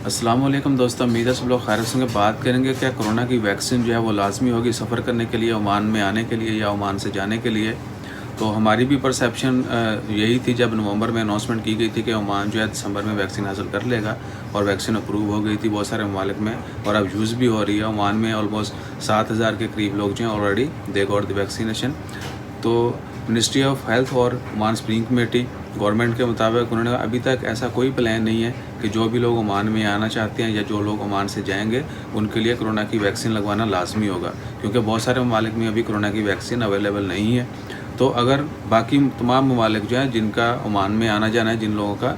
السلام علیکم دوستوں، امید ہے سب لوگ خیریت سے ہوں گے۔ بات کریں گے کیا کورونا کی ویکسین جو ہے وہ لازمی ہوگی سفر کرنے کے لیے، عمان میں آنے کے لیے یا عمان سے جانے کے لیے۔ تو ہماری بھی پرسیپشن یہی تھی جب نومبر میں اناؤنسمنٹ کی گئی تھی کہ عمان جو ہے دسمبر میں ویکسین حاصل کر لے گا، اور ویکسین اپروو ہو گئی تھی بہت سارے ممالک میں، اور اب یوز بھی ہو رہی ہے۔ عمان میں آلموسٹ 7,000 کے قریب لوگ جو ہیں already they got the vaccination. تو منسٹری آف ہیلتھ اور عمان اسپرنگ کمیٹی گورنمنٹ کے مطابق انہوں نے ابھی تک ایسا کوئی پلان نہیں ہے کہ جو بھی لوگ عمان میں آنا چاہتے ہیں یا جو لوگ عمان سے جائیں گے ان کے لیے کرونا کی ویکسین لگوانا لازمی ہوگا، کیونکہ بہت سارے ممالک میں ابھی کرونا کی ویکسین اویلیبل نہیں ہے۔ تو اگر باقی تمام ممالک جو ہیں جن کا عمان میں آنا جانا ہے جن لوگوں کا،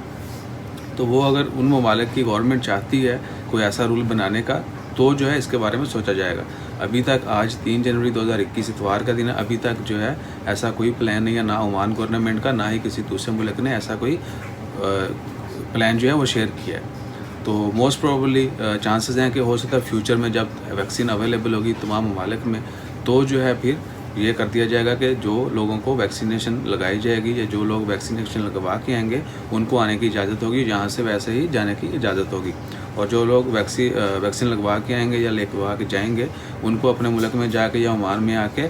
تو وہ اگر ان ممالک کی گورنمنٹ چاہتی ہے کوئی ایسا رول بنانے کا تو جو ہے اس کے بارے میں سوچا جائے گا۔ ابھی تک آج 3 جنوری 2021 اتوار کا دن ہے، ابھی تک جو ہے ایسا کوئی پلان نہیں ہے، نہ عمان گورنمنٹ کا نہ ہی کسی دوسرے ملک نے ایسا کوئی پلان جو ہے وہ شیئر کیا ہے۔ تو موسٹ پروبلی چانسز ہیں کہ ہو سکتا ہے فیوچر میں جب ویکسین اویلیبل ہوگی تمام ممالک میں تو جو ہے پھر یہ کر دیا جائے گا کہ جو لوگوں کو ویکسینیشن لگائی جائے گی یا جو لوگ ویکسینیشن لگوا کے آئیں گے ان کو آنے کی اجازت ہوگی، یہاں سے ویسے ہی جانے کی اجازت ہوگی، اور جو لوگ ویکسین لگوا کے آئیں گے یا لگوا کے جائیں گے ان کو اپنے ملک میں جا کے یا عمان میں آ کے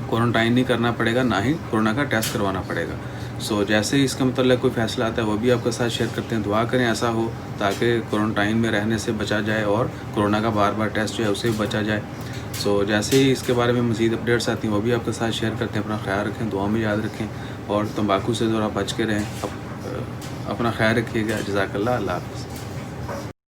کوارنٹائن نہیں کرنا پڑے گا، نہ ہی کورونا کا ٹیسٹ کروانا پڑے گا۔ جیسے ہی اس کے متعلق کوئی فیصلہ آتا ہے وہ بھی آپ کے ساتھ شیئر کرتے ہیں۔ دعا کریں ایسا ہو تاکہ کوارنٹائن میں رہنے سے بچا جائے اور کورونا کا بار بار ٹیسٹ جو ہے اسے بھی بچا جائے۔ جیسے ہی اس کے بارے میں مزید اپڈیٹس آتی ہیں وہ بھی آپ کے ساتھ شیئر کرتے ہیں۔ اپنا خیال رکھیں، دعا میں یاد رکھیں، اور تمباکو سے ذرا بچ کے رہیں۔ اپنا خیال رکھیے گا۔ جزاک اللہ، اللہ حافظ۔